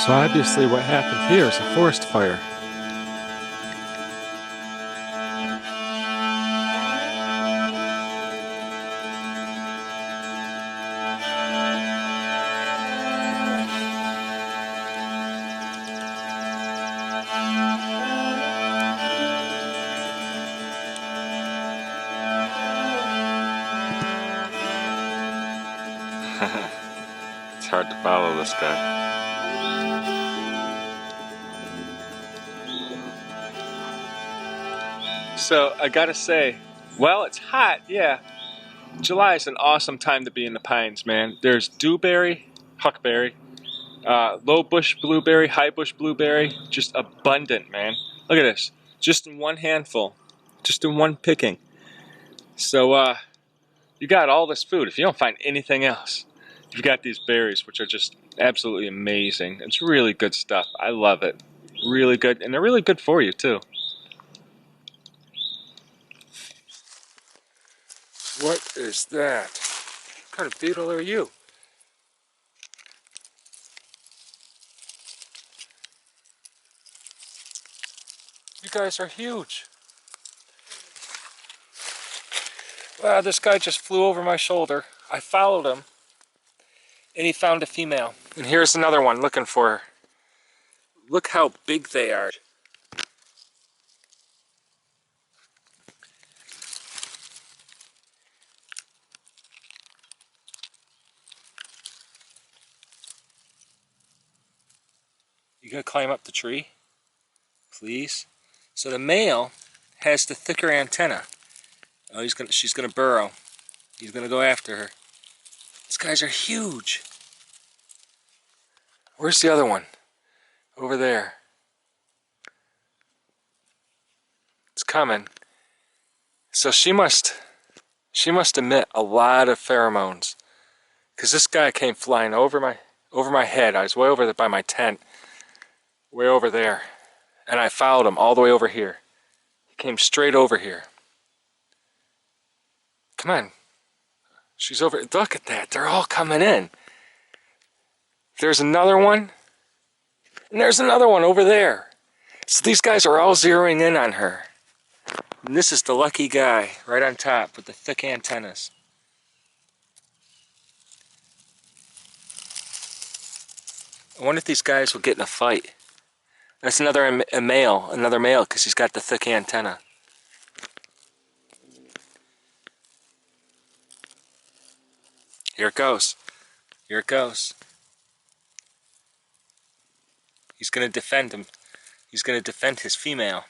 So obviously what happened here is a forest fire. It's hard to follow this guy. So I gotta say, well, it's hot, yeah. July is an awesome time to be in the pines, man. There's dewberry, huckberry, low bush blueberry, high bush blueberry, just abundant, man. Look at this, just in one handful, just in one picking. So you got all this food. If you don't find anything else, you've got these berries, which are just absolutely amazing. It's really good stuff. I love it. Really good, and they're really good for you too. What is that? What kind of beetle are you? You guys are huge. Wow, this guy just flew over my shoulder. I followed him, and he found a female. And here's another one looking for her. Look how big they are. You gonna climb up the tree? Please? So the male has the thicker antenna. Oh, she's gonna burrow. He's gonna go after her. These guys are huge. Where's the other one? Over there. It's coming. So she must emit a lot of pheromones, because this guy came flying over my head. I was way over there by my tent, way over there, and I followed him all the way over here. He came straight over here. Come on. She's over. Look at that. They're all coming in. There's another one. And there's another one over there. So these guys are all zeroing in on her. And this is the lucky guy right on top with the thick antennas. I wonder if these guys will get in a fight. That's another male, because he's got the thick antenna. Here it goes. Here it goes. He's going to defend him. He's going to defend his female.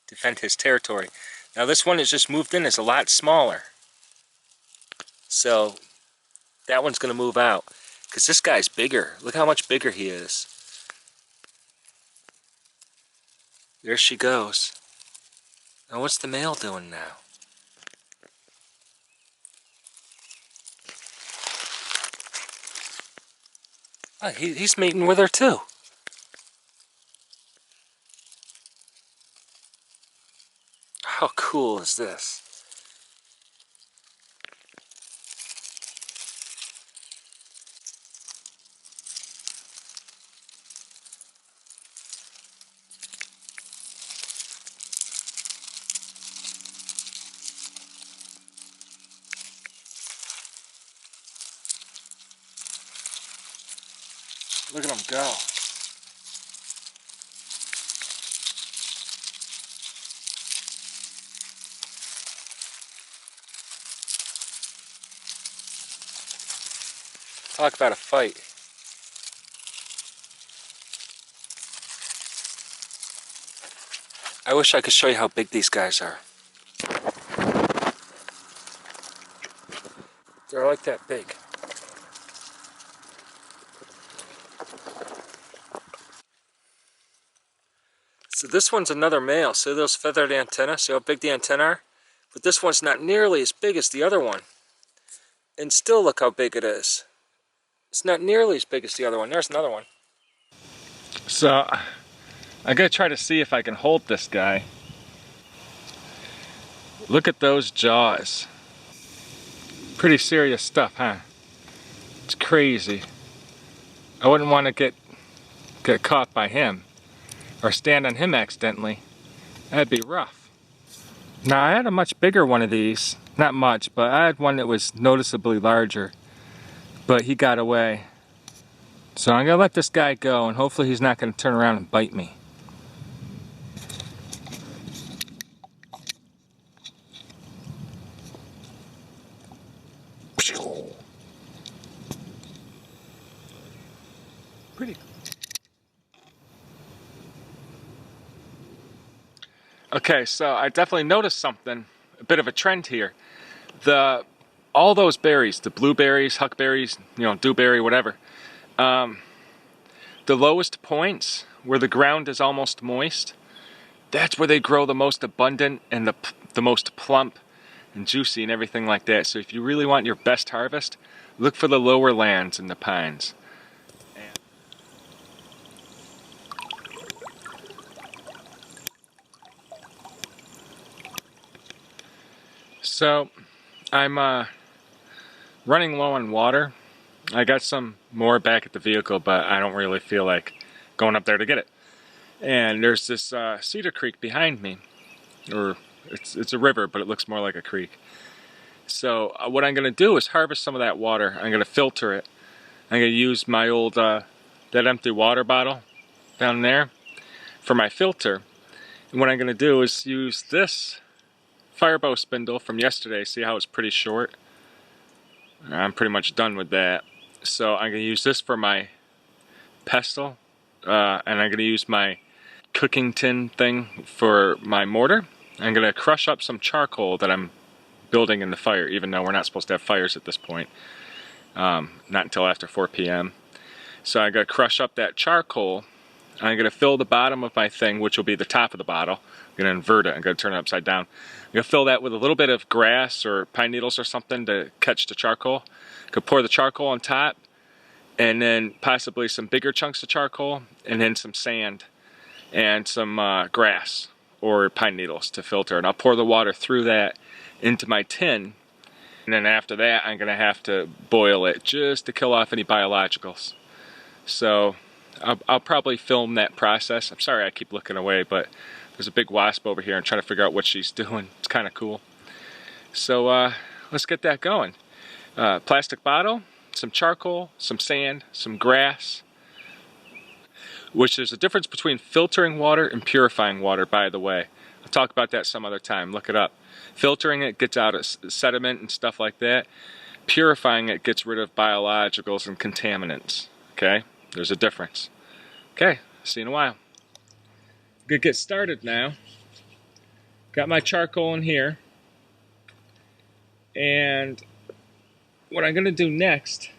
Defend his territory. Now this one has just moved in. It's a lot smaller. So that one's going to move out. Because this guy's bigger. Look how much bigger he is. There she goes. Now what's the male doing now? Oh, he's mating with her too. How cool is this? Look at them go. Talk about a fight. I wish I could show you how big these guys are. They're like that big. So this one's another male. See those feathered antennae? See how big the antennae are? But this one's not nearly as big as the other one. And still look how big it is. It's not nearly as big as the other one. There's another one. So I'm gonna try to see if I can hold this guy. Look at those jaws. Pretty serious stuff, huh? It's crazy. I wouldn't want to get get caught by him or stand on him accidentally. That'd be rough. Now I had a much bigger one of these. Not much, but I had one that was noticeably larger. But he got away. So I'm gonna let this guy go and hopefully he's not gonna turn around and bite me. Pretty. Okay, so I definitely noticed something, a bit of a trend here. All those berries, the blueberries, huckberries, dewberry, whatever, the lowest points where the ground is almost moist, that's where they grow the most abundant and the most plump and juicy and everything like that. So if you really want your best harvest, look for the lower lands in the pines. So I'm running low on water. I got some more back at the vehicle, but I don't really feel like going up there to get it. And there's this Cedar Creek behind me, or it's a river, but it looks more like a creek. So what I'm going to do is harvest some of that water. I'm going to filter it. I'm going to use my old that empty water bottle down there for my filter. And what I'm going to do is use this firebow spindle from yesterday. See how it's pretty short? I'm pretty much done with that. So I'm going to use this for my pestle, and I'm going to use my cooking tin thing for my mortar. I'm going to crush up some charcoal that I'm building in the fire, even though we're not supposed to have fires at this point. Not until after 4 p.m. So I'm going to crush up that charcoal. I'm going to fill the bottom of my thing, which will be the top of the bottle. I'm going to invert it. I'm going to turn it upside down. I'm going to fill that with a little bit of grass or pine needles or something to catch the charcoal. I could pour the charcoal on top, and then possibly some bigger chunks of charcoal, and then some sand and some grass or pine needles to filter. And I'll pour the water through that into my tin. And then after that, I'm going to have to boil it just to kill off any biologicals. So I'll probably film that process. I'm sorry I keep looking away, but there's a big wasp over here and trying to figure out what she's doing. It's kind of cool. So let's get that going. Plastic bottle, some charcoal, some sand, some grass. Which there's a difference between filtering water and purifying water, by the way. I'll talk about that some other time. Look it up. Filtering it gets out sediment and stuff like that. Purifying it gets rid of biologicals and contaminants. Okay? There's a difference. Okay, see you in a while. Gonna get started now. Got my charcoal in here. And what I'm gonna do next,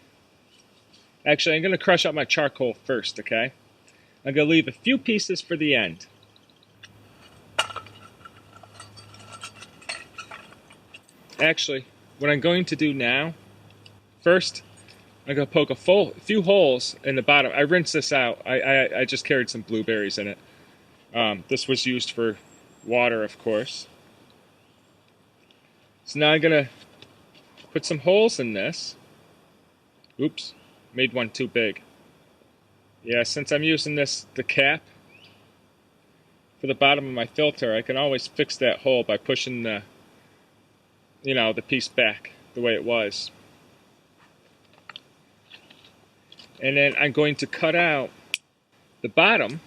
actually I'm gonna crush up my charcoal first, okay? I'm gonna leave a few pieces for the end. Actually, what I'm going to do now, first, I'm going to poke a few holes in the bottom. I rinsed this out. I just carried some blueberries in it. This was used for water, of course. So now I'm going to put some holes in this. Oops, made one too big. Yeah, since I'm using the cap for the bottom of my filter, I can always fix that hole by pushing the piece back the way it was. And then I'm going to cut out the bottom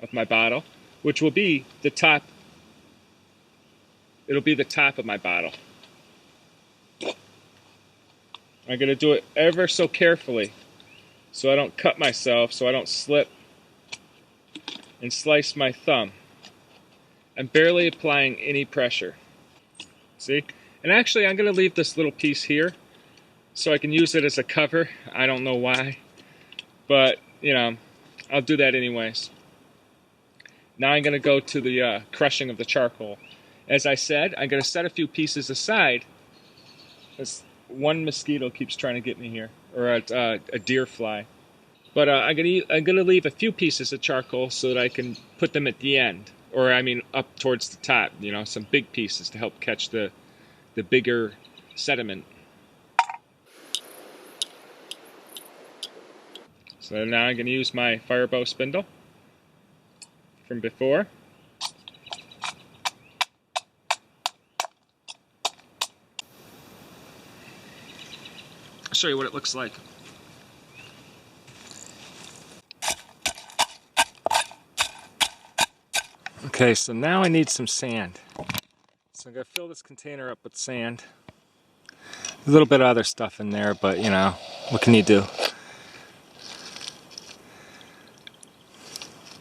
of my bottle, which will be the top. It'll be the top of my bottle. I'm going to do it ever so carefully so I don't cut myself, so I don't slip and slice my thumb. I'm barely applying any pressure. See? And actually, I'm going to leave this little piece here so I can use it as a cover. I don't know why, but, I'll do that anyways. Now I'm going to go to the crushing of the charcoal. As I said, I'm going to set a few pieces aside. This one mosquito keeps trying to get me here, or a deer fly. But I'm going to leave a few pieces of charcoal so that I can put them at the end. Or, up towards the top, some big pieces to help catch the bigger sediment. So now I'm going to use my firebow spindle from before. I'll show you what it looks like. Okay, so now I need some sand. So I'm going to fill this container up with sand. A little bit of other stuff in there, but you know, what can you do?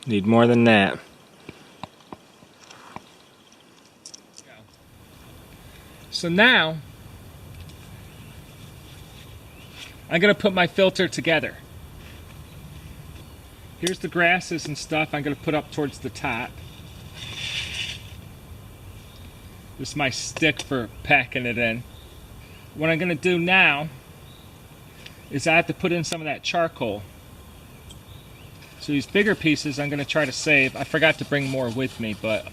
Need more than that. So now, I'm going to put my filter together. Here's the grasses and stuff I'm going to put up towards the top. This is my stick for packing it in. What I'm going to do now is I have to put in some of that charcoal. So these bigger pieces I'm going to try to save. I forgot to bring more with me, but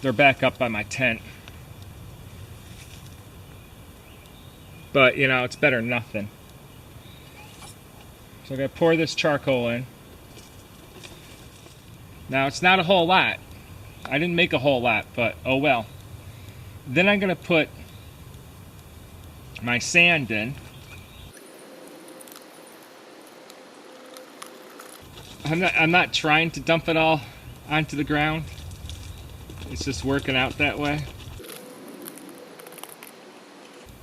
they're back up by my tent. But, you know, it's better than nothing. So I'm going to pour this charcoal in. Now, it's not a whole lot. I didn't make a whole lot, but oh well. Then I'm going to put my sand in. I'm not trying to dump it all onto the ground. It's just working out that way.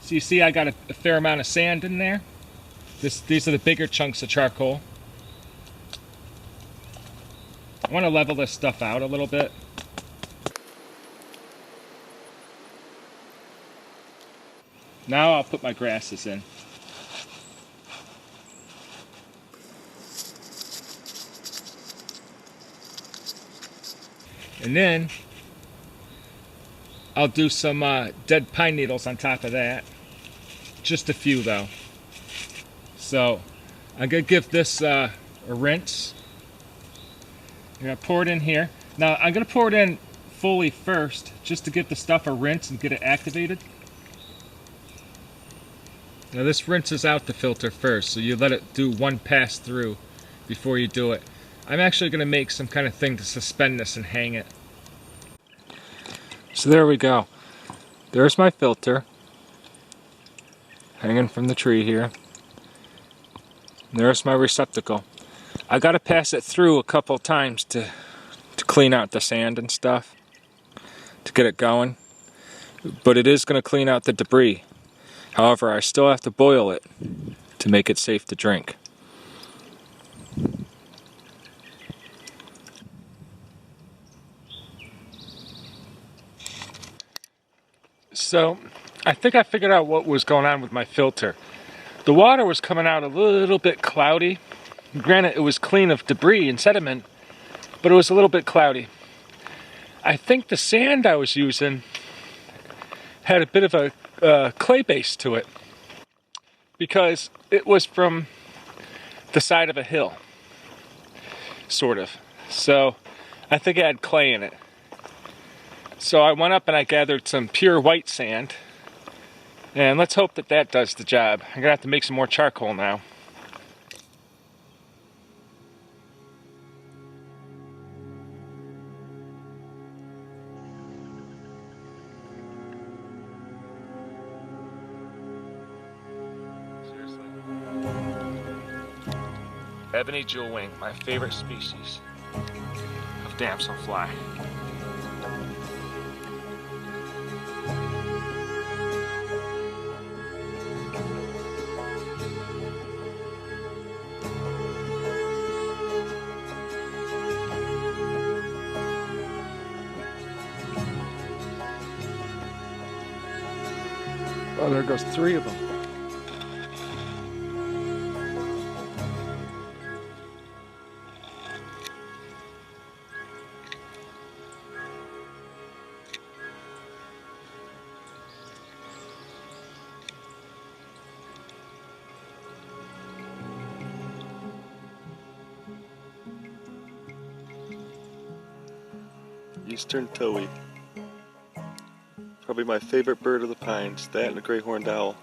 So you see I got a fair amount of sand in there. These are the bigger chunks of charcoal. I want to level this stuff out a little bit. Now I'll put my grasses in. And then I'll do some dead pine needles on top of that. Just a few though. So I'm going to give this a rinse. I'm going to pour it in here. Now I'm going to pour it in fully first just to give the stuff a rinse and get it activated. Now this rinses out the filter first, so you let it do one pass through before you do it. I'm actually going to make some kind of thing to suspend this and hang it. So there we go. There's my filter hanging from the tree here. There's my receptacle. I got to pass it through a couple times to clean out the sand and stuff, to get it going. But it is going to clean out the debris. However, I still have to boil it to make it safe to drink. So, I think I figured out what was going on with my filter. The water was coming out a little bit cloudy. Granted, it was clean of debris and sediment, but it was a little bit cloudy. I think the sand I was using had a bit of a clay base to it, because it was from the side of a hill, sort of. So I think it had clay in it. So I went up and I gathered some pure white sand, and let's hope that that does the job. I'm gonna have to make some more charcoal now. Ebony jewelwing, my favorite species of damselfly. Oh, there goes 3 of them. Eastern towhee. Probably my favorite bird of the pines, that and the gray horned owl.